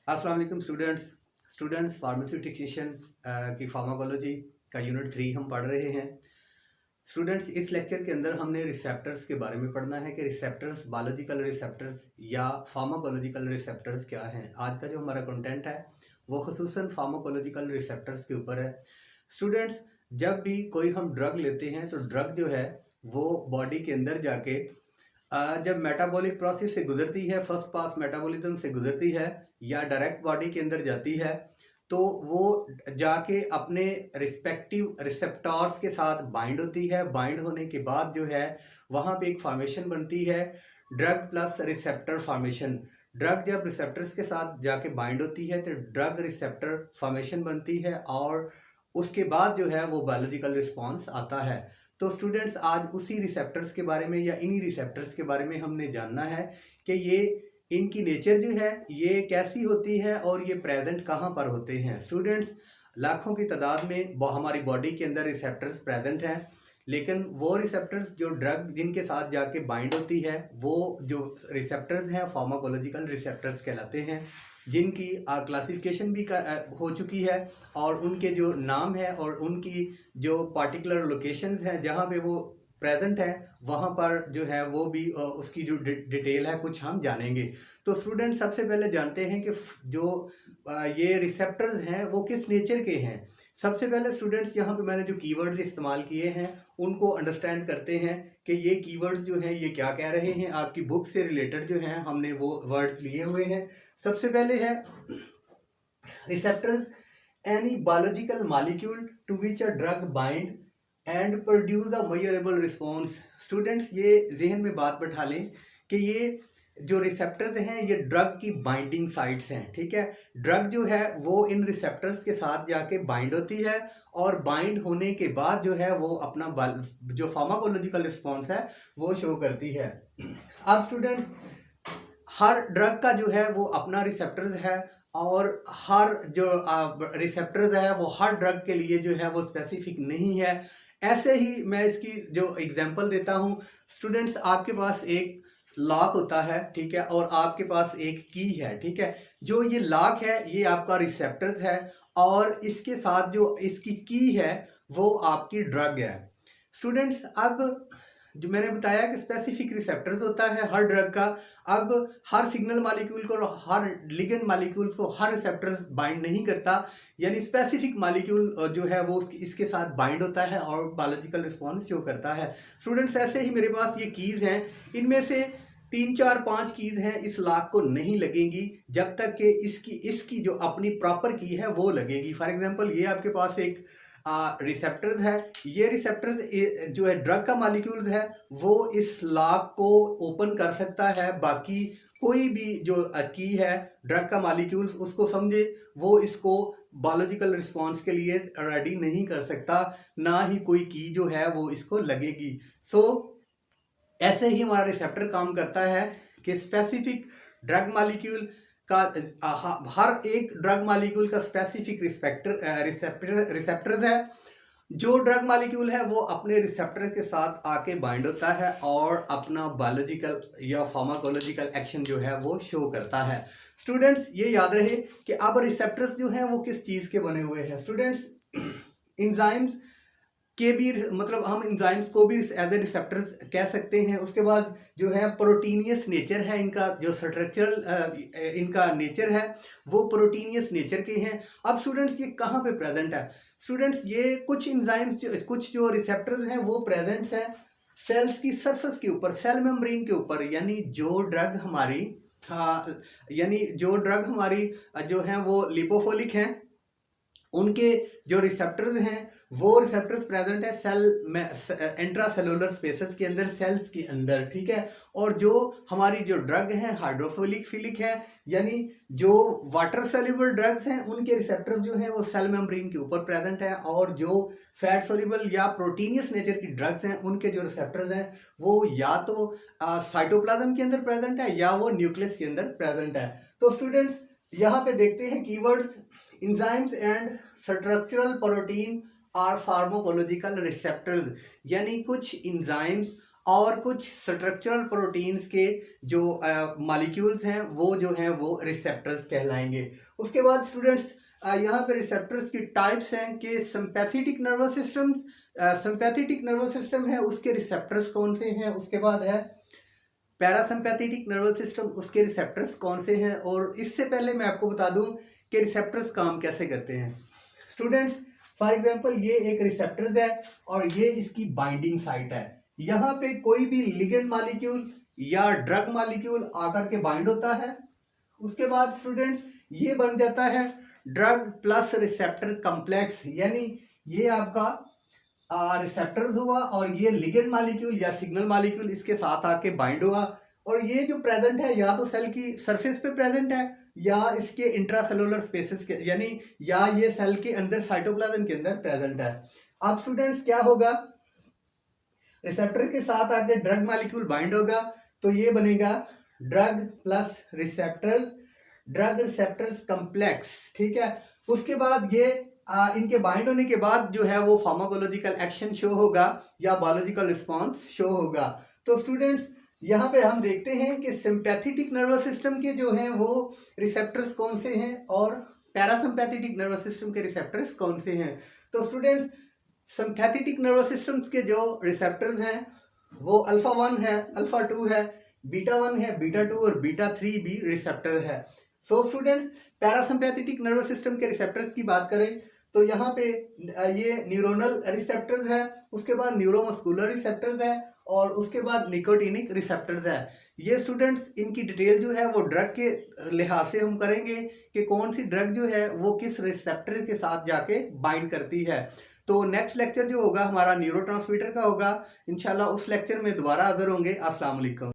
अस्सलाम वालेकुम students pharmacy technician की फार्माकोलॉजी का यूनिट 3 हम पढ़ रहे हैं। स्टूडेंट्स, इस लेक्चर के अंदर हमने रिसेप्टर्स के बारे में पढ़ना है कि रिसेप्टर्स, बायोलॉजिकल रिसेप्टर्स या फार्माकोलॉजिकल रिसेप्टर्स क्या हैं। आज का जो हमारा कंटेंट है वो खुसूसन फार्माकोलॉजिकल रिसेप्टर्स के ऊपर है। स्टूडेंट्स, जब भी कोई हम ड्रग लेते हैं तो ड्रग जो है वो बॉडी के अंदर जाके जब मेटाबॉलिक प्रोसेस से गुजरती है, फर्स्ट पास मेटाबॉलिज्म से गुजरती है या डायरेक्ट बॉडी के अंदर जाती है, तो वो जाके अपने रिस्पेक्टिव रिसेप्टर्स के साथ बाइंड होती है। बाइंड होने के बाद जो है वहाँ पे एक फॉर्मेशन बनती है, drug plus receptor formation. Drug जब रिसेप्टर्स के साथ जाके बाइंड होती है तो ड्रग रिसेप्टर फॉर्मेशन बनती है और उसके बाद जो है वो बायोलॉजिकल रिस्पॉन्स आता है। तो स्टूडेंट्स, आज उसी रिसेप्टर्स के बारे में या इन्हीं रिसेप्टर्स के बारे में हमने जानना है कि ये इनकी नेचर जो है ये कैसी होती है और ये प्रेजेंट कहाँ पर होते हैं। स्टूडेंट्स, लाखों की तादाद में हमारी बॉडी के अंदर रिसेप्टर्स प्रेजेंट हैं, लेकिन वो रिसेप्टर्स जो ड्रग जिनके साथ जाके बाइंड होती है वो जो रिसेप्टर्स हैं फार्माकोलॉजिकल रिसेप्टर्स कहलाते हैं, जिनकी क्लासिफिकेशन भी हो चुकी है और उनके जो नाम है और उनकी जो पार्टिकुलर लोकेशंस हैं जहाँ पे वो प्रेजेंट है वहाँ पर जो है वो भी उसकी जो डिटेल है कुछ हम जानेंगे। तो स्टूडेंट, सबसे पहले जानते हैं कि जो ये रिसेप्टर्स हैं वो किस नेचर के हैं। सबसे पहले स्टूडेंट्स, यहाँ पे मैंने जो कीवर्ड्स इस्तेमाल किए हैं उनको अंडरस्टैंड करते हैं कि ये कीवर्ड्स जो हैं ये क्या कह रहे हैं। आपकी बुक से रिलेटेड जो हैं हमने वो वर्ड्स लिए हुए हैं। सबसे पहले है receptors, any biological molecule to which a drug bind and produce a measurable response. Students, ये जहन में बात बैठा लें कि ये जो रिसेप्टर्स हैं ये ड्रग की बाइंडिंग साइट्स हैं। ठीक है, ड्रग जो है वो इन रिसेप्टर्स के साथ जाके बाइंड होती है और बाइंड होने के बाद जो है वो अपना जो फार्माकोलॉजिकल रिस्पॉन्स है वो शो करती है। अब स्टूडेंट्स, हर ड्रग का जो है वो अपना रिसेप्टर्स है और हर जो रिसेप्टर्स है वो हर ड्रग के लिए जो है वो स्पेसिफिक नहीं है। ऐसे ही मैं इसकी जो एग्जांपल देता हूँ। स्टूडेंट्स, आपके पास एक लॉक होता है, ठीक है, और आपके पास एक की है, ठीक है। जो ये लॉक है ये आपका रिसेप्टर्स है और इसके साथ जो इसकी की है वो आपकी ड्रग है। स्टूडेंट्स, अब जो मैंने बताया कि स्पेसिफिक रिसेप्टर्स होता है हर ड्रग का। अब हर सिग्नल मॉलिक्यूल को, हर लिगेंड मॉलिक्यूल्स को हर रिसेप्टर्स बाइंड नहीं करता, यानी स्पेसिफिक मॉलिक्यूल जो है वो इसके साथ बाइंड होता है और बायोलॉजिकल रिस्पॉन्स शो करता है। स्टूडेंट्स, ऐसे ही मेरे पास ये कीज़ हैं, इनमें से 3 4 5 कीज़ हैं इस लॉक को नहीं लगेंगी जब तक कि इसकी जो अपनी प्रॉपर की है वो लगेगी। फॉर एग्जांपल, ये आपके पास एक रिसेप्टर्स है। ये रिसेप्टर्स जो है ड्रग का मॉलिक्यूल्स है वो इस लॉक को ओपन कर सकता है, बाकी कोई भी जो की है ड्रग का मॉलिक्यूल्स उसको समझे वो इसको बायोलॉजिकल रिस्पॉन्स के लिए रेडी नहीं कर सकता, ना ही कोई की जो है वो इसको लगेगी। सो ऐसे ही हमारा रिसेप्टर काम करता है कि स्पेसिफिक ड्रग मॉलिक्यूल का हर एक ड्रग मॉलिक्यूल का स्पेसिफिक रिसेप्टर्स है। जो ड्रग मॉलिक्यूल है वो अपने रिसेप्टर्स के साथ आके बाइंड होता है और अपना बायोलॉजिकल या फार्माकोलॉजिकल एक्शन जो है वो शो करता है। स्टूडेंट्स, ये याद रहे कि अब रिसेप्टर्स जो हैं वो किस चीज़ के बने हुए हैं। स्टूडेंट्स, इंजाइम्स के भी, मतलब हम इंजाइम्स को भी एज ए रिसेप्टर्स कह सकते हैं। उसके बाद जो है प्रोटीनियस नेचर है इनका, जो स्ट्रक्चरल इनका नेचर है वो प्रोटीनियस नेचर के हैं। अब स्टूडेंट्स, ये कहाँ पे प्रेजेंट है। स्टूडेंट्स, ये कुछ इंजाइम्स कुछ जो रिसेप्टर्स हैं वो प्रेजेंट हैं सेल्स की सरफेस के ऊपर, सेल मेम्ब्रेन के ऊपर। यानी जो ड्रग हमारी जो है वो लिपोफिलिक हैं, उनके जो रिसेप्टर्स हैं वो रिसेप्टर्स प्रेजेंट है सेल में, इंट्रासेलुलर स्पेसेस के अंदर, सेल्स के अंदर, ठीक है। और जो हमारी जो ड्रग है हाइड्रोफिलिक है, यानी जो वाटर सोल्यूबल ड्रग्स हैं उनके रिसेप्टर्स जो हैं वो सेल मेम्ब्रेन के ऊपर प्रेजेंट है, और जो फैट सोल्यूबल या प्रोटीनियस नेचर की ड्रग्स हैं उनके जो रिसेप्टर्स हैं वो या तो साइटोप्लाज्म के अंदर प्रेजेंट है या वो न्यूक्लियस के अंदर प्रेजेंट है। तो स्टूडेंट्स, यहाँ पे देखते हैं keywords, enzymes and structural protein are pharmacological receptors, यानी कुछ इंजाइम्स और कुछ स्ट्रक्चरल प्रोटीन्स के जो मॉलिक्यूल्स हैं वो जो हैं वो रिसेप्टर्स कहलाएंगे। उसके बाद स्टूडेंट्स यहाँ पे रिसेप्टर्स की टाइप्स हैं कि sympathetic nervous systems, sympathetic nervous system है उसके रिसेप्टर्स कौन से हैं। उसके बाद है पैरासिम्पैथेटिक नर्वस सिस्टम, उसके रिसेप्टर्स कौन से हैं। और इससे पहले मैं आपको बता दूं कि रिसेप्टर्स काम कैसे करते हैं। स्टूडेंट्स फॉर एग्जांपल ये एक रिसेप्टर्स है और ये इसकी बाइंडिंग साइट है। यहाँ पे कोई भी लिगेंड मॉलिक्यूल या ड्रग मॉलिक्यूल आकर के बाइंड होता है। उसके बाद स्टूडेंट्स ये बन जाता है ड्रग प्लस रिसेप्टर कॉम्प्लेक्स, यानी ये आपका रिसेप्टर्स हुआ और ये लिगेंड मॉलिक्यूल या सिग्नल मॉलिक्यूल इसके साथ आके बाइंड हुआ। और ये जो प्रेजेंट है या तो सेल की सरफेस पे प्रेजेंट है या इसके इंट्रासेलुलर स्पेसेस के, यानी या ये सेल के अंदर साइटोप्लाज्म के अंदर प्रेजेंट है। अब स्टूडेंट्स क्या होगा, रिसेप्टर के साथ आके ड्रग मॉलिक्यूल बाइंड होगा तो ये बनेगा drug plus receptors, drug receptors complex, ठीक है। उसके बाद ये इनके बाइंड होने के बाद जो है वो फार्माकोलॉजिकल एक्शन शो होगा या बायोलॉजिकल रिस्पांस शो होगा। तो स्टूडेंट्स यहाँ पे हम देखते हैं कि सिंपैथेटिक नर्वस सिस्टम के जो हैं वो रिसेप्टर्स कौन से हैं और पैरासिम्पैथेटिक नर्वस सिस्टम के रिसेप्टर्स कौन से हैं। तो स्टूडेंट्स सिंपैथेटिक नर्वस सिस्टम्स के जो रिसेप्टर्स हैं वो अल्फा 1 है, अल्फा 2 है, बीटा 1 है, बीटा 2 और बीटा 3 भी रिसेप्टर है। So students parasympathetic nervous system के रिसेप्टर्स की बात करें तो यहाँ पे ये न्यूरोनल रिसेप्टर्स है, उसके बाद न्यूरोमस्कुलर रिसेप्टर्स है और उसके बाद निकोटिनिक रिसेप्टर्स है। ये स्टूडेंट्स इनकी डिटेल जो है वो ड्रग के लिहाज से हम करेंगे कि कौन सी ड्रग जो है वो किस रिसेप्टर के साथ जाके बाइंड करती है। तो नेक्स्ट लेक्चर जो होगा हमारा न्यूरोट्रांसमीटर का होगा। इंशाल्लाह उस लेक्चर में दोबारा हाजिर होंगे। अस्सलाम वालेकुम।